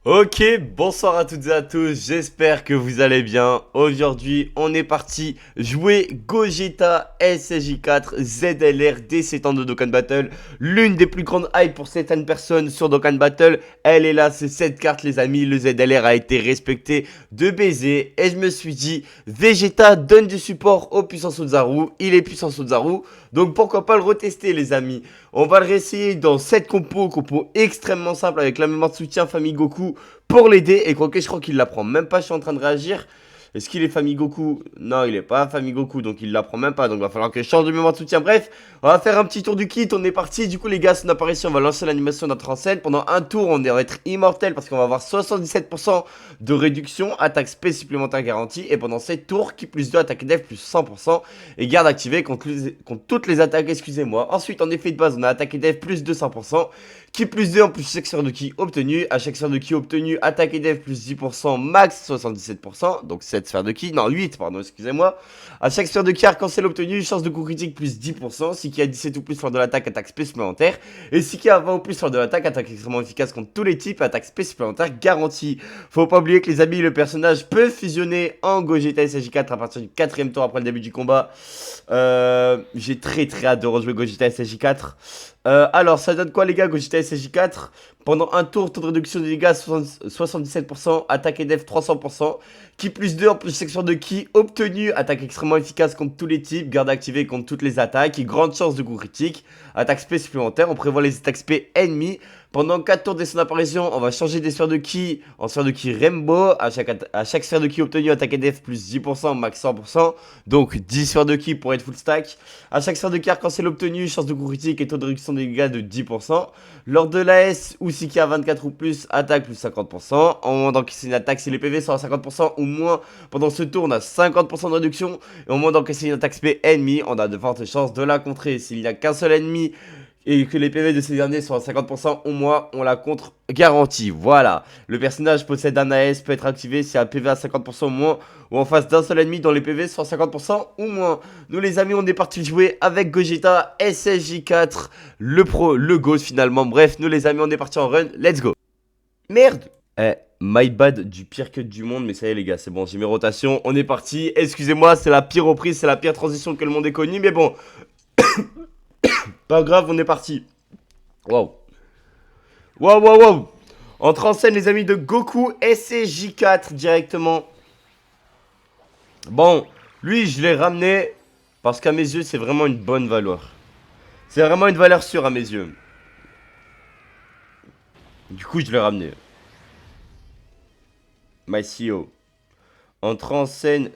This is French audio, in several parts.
Ok, bonsoir à toutes et à tous, j'espère que vous allez bien. Aujourd'hui, on est parti jouer Gogeta SSJ4 ZLR DC temps de Dokkan Battle. L'une des plus grandes hype pour certaines personnes sur Dokkan Battle. Elle est là, c'est cette carte les amis. Le ZLR a été respecté de baiser. Et je me suis dit, Vegeta donne du support au puissant Ozaru. Il est puissant Ozaru, donc pourquoi pas le retester les amis. On va le réessayer dans cette compo extrêmement simple avec la mémoire de soutien Famille Goku pour l'aider. Et quoique je crois qu'il l'apprend même pas, je suis en train de réagir. Est-ce qu'il est Famille Goku? Non, il est pas Famille Goku, donc il l'apprend même pas. Donc il va falloir que je change de mémoire de soutien. Bref, on va faire un petit tour du kit. On est parti. Du coup, les gars, son apparition, on va lancer l'animation d'entre en scène. Pendant un tour, on va être immortel parce qu'on va avoir 77% de réduction, attaque spé supplémentaire garantie. Et pendant 7 tours, qui plus 2, attaque def plus 100%. Et garde activée contre toutes les attaques, excusez-moi. Ensuite, en effet de base, on a attaque def plus 200%. Qui plus 2 en plus chaque sphère de ki obtenu. À chaque sphère de ki obtenu, attaque et def plus 10%, max 77%. Donc 7 sphères de ki, non 8 pardon, excusez-moi. À chaque sphère de ki arc-en-ciel obtenu, chance de coup critique plus 10%. Si qui a 17 ou plus lors de l'attaque, attaque spé supplémentaire. Et si qui a 20 ou plus lors de l'attaque, attaque extrêmement efficace contre tous les types, attaque spé supplémentaire garantie. Faut pas oublier que les amis, le personnage peut fusionner en Gogeta SSJ4 à partir du 4ème tour après le début du combat. J'ai très hâte de rejouer Gogeta SSJ4. Alors, ça donne quoi les gars, Gogeta SSJ4? Pendant un tour, taux de réduction des dégâts 77%, attaque et def 300%, ki plus 2 en plus section de ki obtenu, attaque extrêmement efficace contre tous les types, garde activée contre toutes les attaques, et grande chance de coup critique, attaque spé supplémentaire, on prévoit les attaques spé ennemies. Pendant 4 tours de son apparition, on va changer des sphères de ki en sphère de ki Rainbow. À chaque sphère de ki obtenue, attaque et def plus 10%, max 100%. Donc 10 sphères de ki pour être full stack. À chaque sphère de ki arc-en-ciel obtenue, chance de coup critique et taux de réduction des dégâts de 10%. Lors de l'AS ou si qui a 24 ou plus, attaque plus 50%. En moment d'encaisser une attaque, si les PV sont à 50% ou moins, pendant ce tour, on a 50% de réduction. Et au moment d'encaisser une attaque spé ennemi, on a de fortes chances de la contrer. S'il n'y a qu'un seul ennemi et que les PV de ces derniers sont à 50% ou moins, on la contre garantie. Voilà. Le personnage possède un AS, peut être activé si un PV à 50% ou moins, ou en face d'un seul ennemi dont les PV sont à 50% ou moins. Nous les amis, on est parti jouer avec Gogeta SSJ4, le pro, le ghost finalement. Bref, nous les amis, on est parti en run. Let's go. Merde. My bad du pire cut du monde, mais ça y est les gars, c'est bon, j'ai mes rotations, on est parti. Excusez-moi, c'est la pire reprise, c'est la pire transition que le monde ait connue, mais bon. Pas grave, on est parti. Waouh. Waouh, waouh, waouh. Entre en scène les amis de Goku SCJ4 directement. Bon, lui je l'ai ramené parce qu'à mes yeux c'est vraiment une bonne valeur. C'est vraiment une valeur sûre à mes yeux. Du coup je l'ai ramené. My CEO. Entre en scène.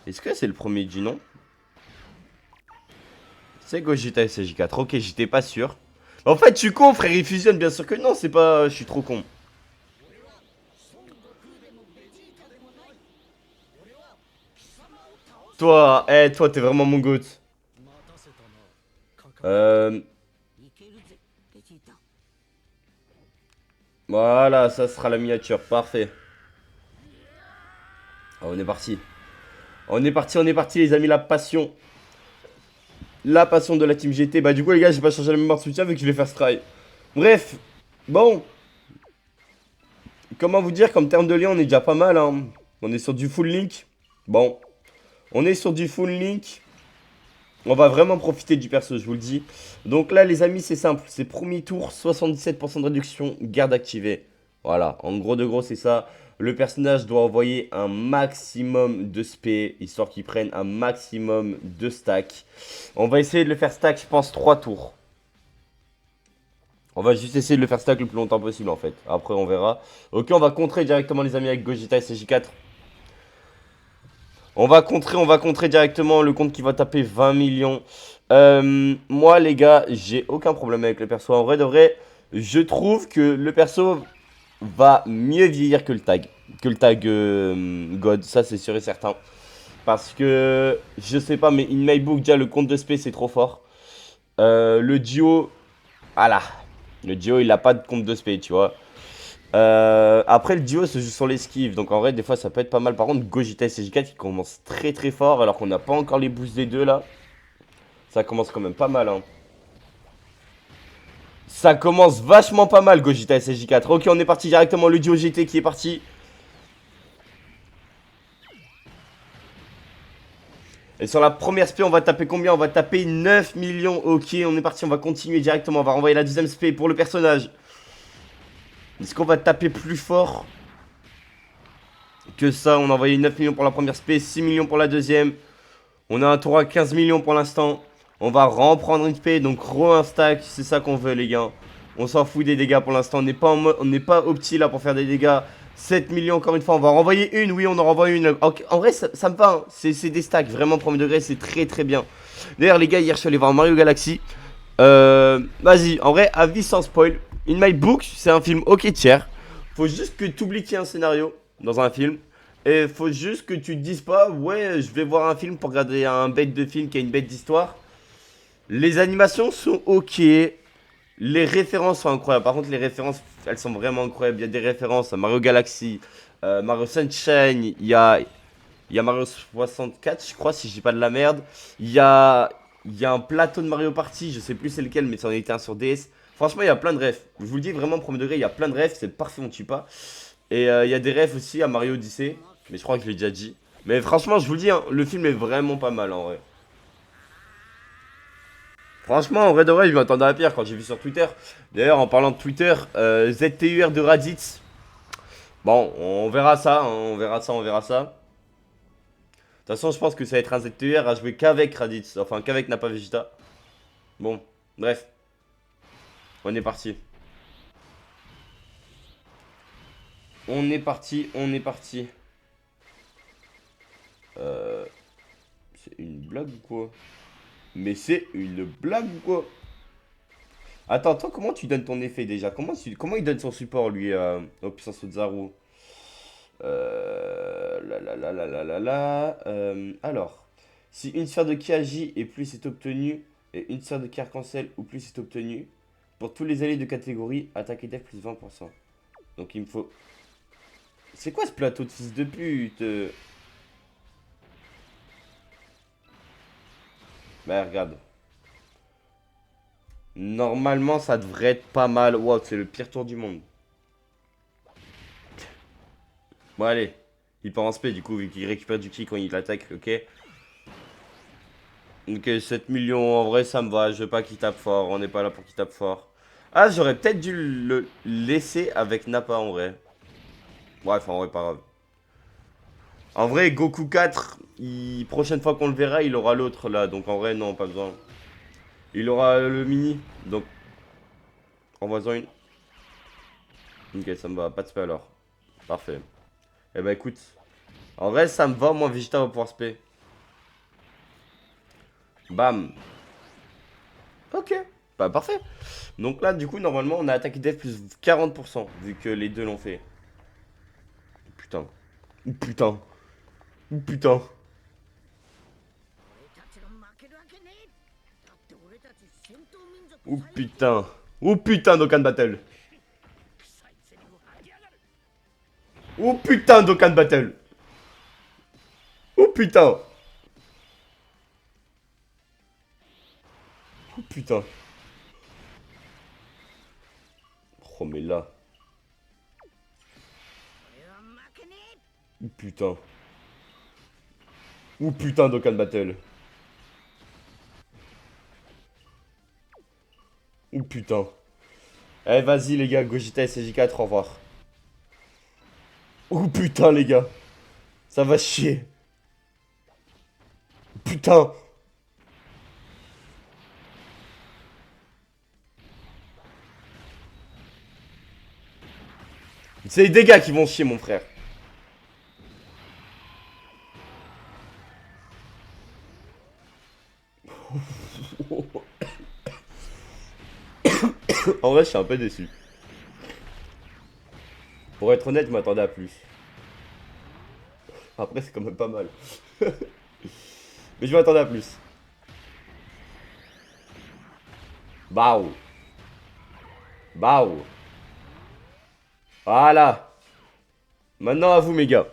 Est-ce que c'est le premier du nom? C'est Gogeta SCJ4. Ok, j'étais pas sûr. En fait, je suis con, frère, il fusionne. Bien sûr que non, c'est pas. Je suis trop con. Toi, toi, t'es vraiment mon goat. Euh. Voilà, ça sera la miniature. Parfait. Ah, on est parti. On est parti, les amis. La passion. La passion de la team GT. Bah, du coup, les gars, j'ai pas changé la mémoire de soutien vu que je vais faire Stray. Bref. Bon. Comment vous dire, comme terme de lien, on est déjà pas mal, hein. On est sur du full link. Bon. On est sur du full link. On va vraiment profiter du perso, je vous le dis. Donc là, les amis, c'est simple. C'est premier tour, 77% de réduction, garde activée. Voilà, en gros de gros, c'est ça. Le personnage doit envoyer un maximum de spé, histoire qu'il prenne un maximum de stack. On va essayer de le faire stack, je pense, 3 tours. On va juste essayer de le faire stack le plus longtemps possible, en fait. Après, on verra. Ok, on va contrer directement, les amis, avec Gogeta SJ4. On va contrer directement le compte qui va taper 20 millions. Moi, les gars, j'ai aucun problème avec le perso. En vrai de vrai, je trouve que le perso va mieux vieillir que le tag. Que le tag God, ça c'est sûr et certain. Parce que, je sais pas, mais in my book, déjà le compte de spé c'est trop fort. Le duo, voilà. Le duo il a pas de compte de spé, tu vois. Après le duo se joue sur l'esquive, donc en vrai des fois ça peut être pas mal. Par contre Gogeta SG4 qui commence très fort alors qu'on n'a pas encore les boosts des deux là. Ça commence quand même pas mal hein. Ça commence vachement pas mal, Gogeta SSJ4. Ok, on est parti directement, le duo GT qui est parti. Et sur la première spé, on va taper combien? On va taper 9 millions. Ok, on est parti, on va continuer directement. On va renvoyer la deuxième spé pour le personnage. Est-ce qu'on va taper plus fort que ça? On a envoyé 9 millions pour la première spé, 6 millions pour la deuxième. On a un tour à 15 millions pour l'instant. On va reprendre une spé, donc un stack. C'est ça qu'on veut, les gars. On s'en fout des dégâts pour l'instant. On n'est pas opti là pour faire des dégâts. 7 millions encore une fois. On va renvoyer une. Oui, on en renvoie une. En vrai, ça me va. Hein. C'est des stacks. Vraiment, premier degré, c'est très très bien. D'ailleurs, les gars, hier, je suis allé voir Mario Galaxy. Vas-y, en vrai, avis sans spoil. In My Book, c'est un film ok tiers. Faut juste que tu oublies qu'il y a un scénario dans un film. Et faut juste que tu te dises pas, ouais, je vais voir un film pour regarder un bête de film qui a une bête d'histoire. Les animations sont ok. Les références sont incroyables. Par contre, les références, elles sont vraiment incroyables. Il y a des références à Mario Galaxy, Mario Sunshine, il y a Mario 64, je crois, si je dis pas de la merde. Il y a un plateau de Mario Party, je sais plus c'est lequel, mais c'en était un sur DS. Franchement, il y a plein de refs. Je vous le dis vraiment, premier degré, il y a plein de refs. C'est parfait, on tue pas. Et il y a des refs aussi à Mario Odyssey. Mais je crois que je l'ai déjà dit. Mais franchement, je vous le dis, hein, le film est vraiment pas mal en vrai. Franchement, en vrai de vrai, je m'attendais à pire quand j'ai vu sur Twitter. D'ailleurs, en parlant de Twitter, ZTUR de Raditz. Bon, on verra ça, hein, on verra ça, on verra ça. De toute façon, je pense que ça va être un ZTUR à jouer qu'avec Raditz. Enfin, qu'avec Nappa Vegeta. Bon, bref. On est parti. On est parti, on est parti. C'est une blague ou quoi? Mais c'est une blague ou quoi? Attends, comment tu donnes ton effet déjà? Comment il donne son support lui au puissance de Zaru? Alors, si une sphère de ki agit et plus est obtenue, et une sphère de ki arc-en-ciel ou plus est obtenue, pour tous les alliés de catégorie, attaque et def plus 20%. Donc il me faut... C'est quoi ce plateau de fils de pute? Bah regarde. Normalement ça devrait être pas mal. Wow, c'est le pire tour du monde. Bon allez. Il part en spé du coup vu qu'il récupère du ki quand il attaque, ok. Ok, 7 millions, en vrai ça me va, je veux pas qu'il tape fort, on n'est pas là pour qu'il tape fort. Ah, j'aurais peut-être dû le laisser avec Nappa en vrai. Bref, en vrai, pas grave. En vrai, Goku 4, prochaine fois qu'on le verra, il aura l'autre là, donc en vrai, non, pas besoin. Il aura le mini, donc envoie-en une. Ok, ça me va, pas de spé alors. Parfait. Eh ben écoute, en vrai, ça me va, moi Vegeta va pouvoir spé. Bam. Ok, bah parfait. Donc là, du coup, normalement, on a attaqué def plus 40%, vu que les deux l'ont fait. Putain. Oh putain. Oh putain. Oh putain. Oh putain, Dokkan Battle. Oh putain, Dokkan Battle. Oh putain. Oh putain. Oh mais là. Oh putain. Oh putain, Dokkan Battle. Oh putain. Eh vas-y les gars, Gogeta SJ4, au revoir. Oh putain les gars. Ça va chier. Putain. C'est les dégâts qui vont chier mon frère. En vrai, je suis un peu déçu. Pour être honnête, je m'attendais à plus. Après, c'est quand même pas mal. Mais je m'attendais à plus. Bao. Bao. Voilà. Maintenant à vous, mes gars.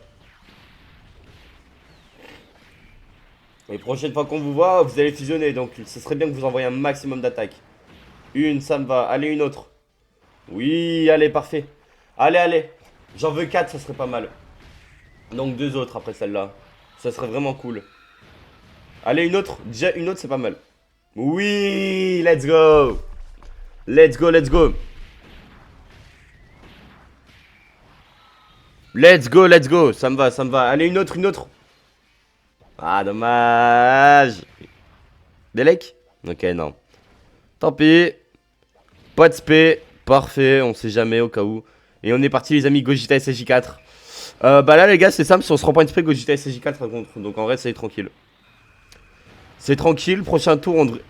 Et prochaine fois qu'on vous voit, vous allez fusionner. Donc, ce serait bien que vous envoyiez un maximum d'attaques. Une, ça me va. Allez, une autre. Oui, allez, parfait. Allez, allez. J'en veux 4, ça serait pas mal. Donc 2 autres après celle-là. Ça serait vraiment cool. Allez, une autre. Déjà, une autre, c'est pas mal. Oui, let's go. Let's go, let's go. Let's go, let's go. Ça me va, ça me va. Allez, une autre, une autre. Ah, dommage. Delec? Ok, non. Tant pis. Pas de spé. Parfait, on sait jamais au cas où. Et on est parti, les amis. Gogeta SSJ4. Bah là, les gars, c'est simple. Si on se rend pas une spé, Gogeta SSJ4 par contre. Donc en vrai, c'est tranquille. C'est tranquille. Prochain tour, on devrait.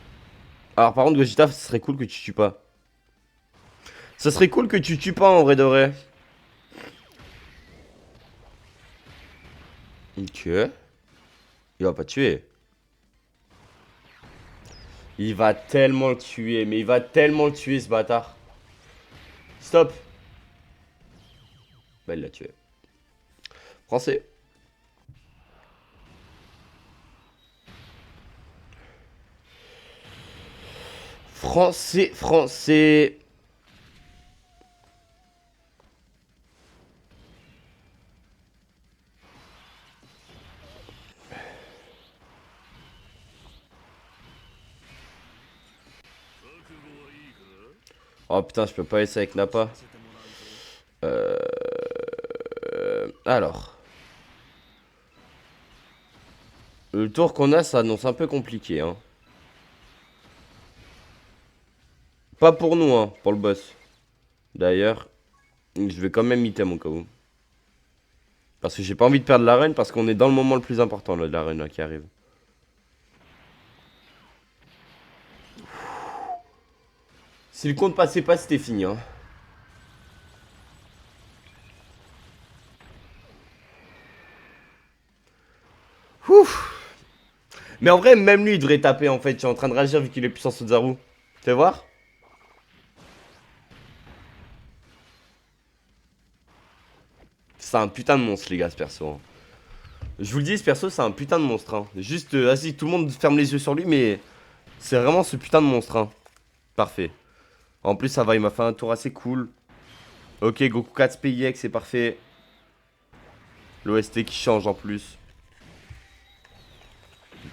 Alors, par contre, Gogeta, ce serait cool que tu tues pas. Ça serait cool que tu tues pas en vrai de vrai. Ok. Il va pas tuer. Il va tellement le tuer. Mais il va tellement le tuer, ce bâtard. Stop. Bah, il l'a tué. Français. Français, français. Oh putain, je peux pas essayer avec Nappa. Alors. Le tour qu'on a, ça annonce un peu compliqué, hein. Pas pour nous, hein, pour le boss. D'ailleurs, je vais quand même item au cas où. Parce que j'ai pas envie de perdre l'arène, parce qu'on est dans le moment le plus important là, de l'arène là, qui arrive. Si le compte passait pas, c'était fini, hein. Ouf. Mais en vrai, même lui, il devrait taper en fait. Je suis en train de réagir vu qu'il est puissant sur Zaru. Fais voir. C'est un putain de monstre, les gars, ce perso, hein. Je vous le dis, ce perso, c'est un putain de monstre, hein. Juste, vas-y, tout le monde ferme les yeux sur lui, mais c'est vraiment ce putain de monstre, hein. Parfait. En plus, ça va, il m'a fait un tour assez cool. Ok, Goku 4 PIX, c'est parfait. L'OST qui change en plus.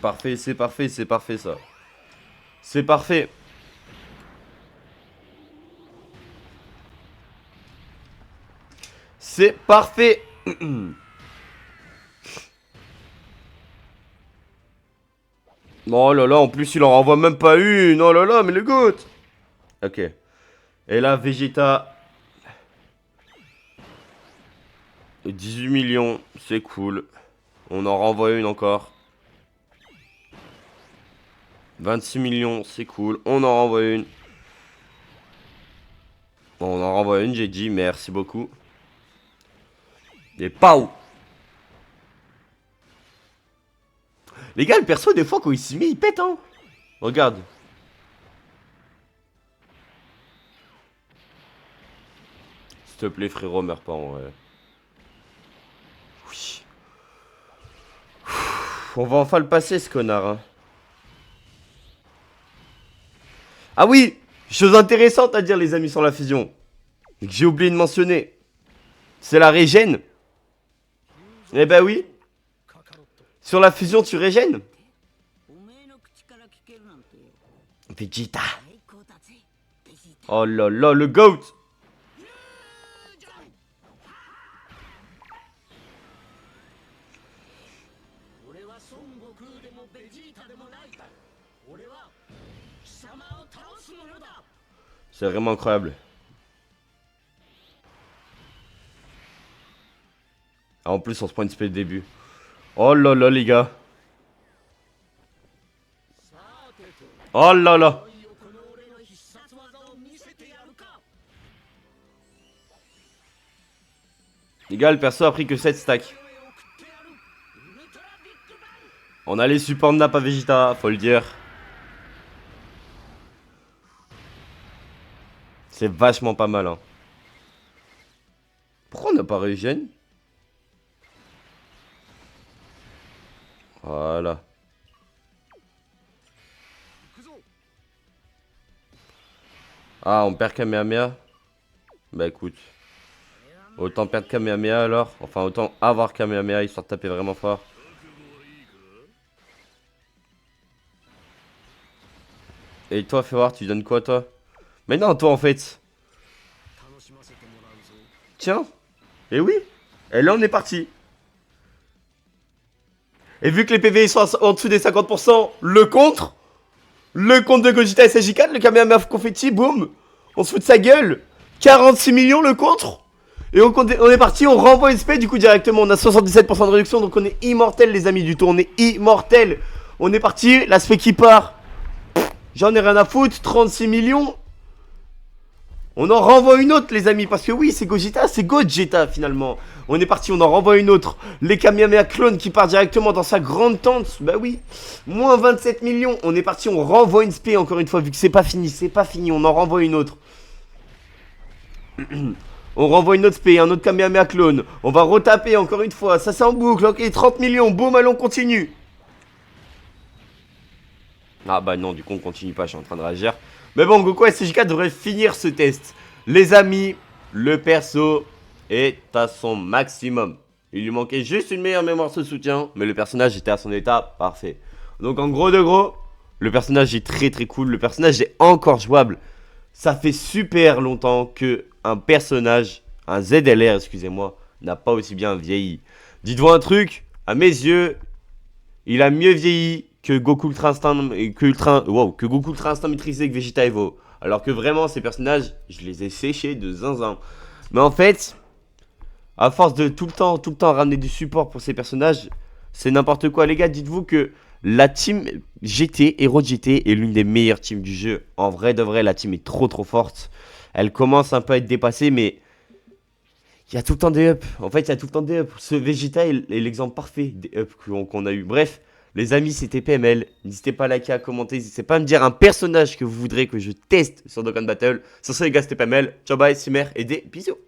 Parfait, c'est parfait, c'est parfait ça. C'est parfait. C'est parfait. Oh là là, en plus il en renvoie même pas une. Oh là là, mais le goût. Ok. Et là, Vegeta. 18 millions, c'est cool. On en renvoie une encore. 26 millions, c'est cool. On en renvoie une. On en renvoie une, j'ai dit. Merci beaucoup. Et pau. Les gars, le perso, des fois, quand il s'y met, il pète, hein. Regarde. S'il te plaît, frérot, meurs pas en vrai. Oui. On va enfin le passer, ce connard, hein. Ah oui, chose intéressante à dire, les amis, sur la fusion. Que j'ai oublié de mentionner. C'est la régène. Eh ben oui. Sur la fusion, tu régènes. Vegeta. Oh là là, le GOAT. C'est vraiment incroyable. Ah, en plus, on se prend une spé de début. Oh là là, les gars. Oh là là. Les gars, le perso a pris que 7 stacks. On a les supports de Nappa Vegeta, faut le dire. C'est vachement pas mal, hein. Pourquoi on n'a pas régène? Voilà. Ah, on perd Kamehameha. Bah écoute, autant perdre Kamehameha alors. Enfin, autant avoir Kamehameha histoire de taper vraiment fort. Et toi, fais voir, tu donnes quoi toi? Mais non, toi en fait. Tiens. Et oui. Et là, on est parti. Et vu que les PV sont en dessous des 50%, le compte de Gogeta SSJ4, le Kamehameha Confetti, boum, on se fout de sa gueule. 46 millions le contre. Et on est parti, on renvoie SP du coup directement, on a 77% de réduction, donc on est immortel les amis du tour, on est immortel. On est parti, l'aspect qui part. J'en ai rien à foutre, 36 millions. On en renvoie une autre les amis, parce que oui c'est Gogeta finalement. On est parti, on en renvoie une autre. Les Kamehameha clones qui part directement dans sa grande tente. Bah oui, moins 27 millions. On est parti, on renvoie une spé encore une fois, vu que c'est pas fini, on en renvoie une autre. On renvoie une autre spé, un autre Kamehameha clone. On va retaper encore une fois, ça c'est en boucle, ok, 30 millions, boum, allons, on continue. Ah bah non, du coup on continue pas, je suis en train de réagir. Mais bon, Goku SSJ4 devrait finir ce test. Les amis, le perso est à son maximum. Il lui manquait juste une meilleure mémoire de soutien, mais le personnage était à son état parfait. Donc en gros de gros, le personnage est très très cool, le personnage est encore jouable. Ça fait super longtemps que un personnage, un ZLR excusez-moi, n'a pas aussi bien vieilli. Dites-vous un truc, à mes yeux, il a mieux vieilli que Goku Ultra Instinct, que Goku Ultra Instinct maîtrisé avec Vegeta Evo. Alors que vraiment, ces personnages, je les ai séchés de zinzin. Mais en fait, à force de tout le temps ramener du support pour ces personnages, c'est n'importe quoi. Les gars, dites-vous que la team GT, Hero GT, est l'une des meilleures teams du jeu. En vrai de vrai, la team est trop trop forte. Elle commence un peu à être dépassée, mais il y a tout le temps des ups. En fait, il y a tout le temps des ups. Ce Vegeta est l'exemple parfait des ups qu'on a eu. Bref, les amis, c'était PML. N'hésitez pas à liker, à commenter. N'hésitez pas à me dire un personnage que vous voudrez que je teste sur Dokkan Battle. Sur ce, les gars, c'était PML. Ciao, bye, c'est Mer et des bisous.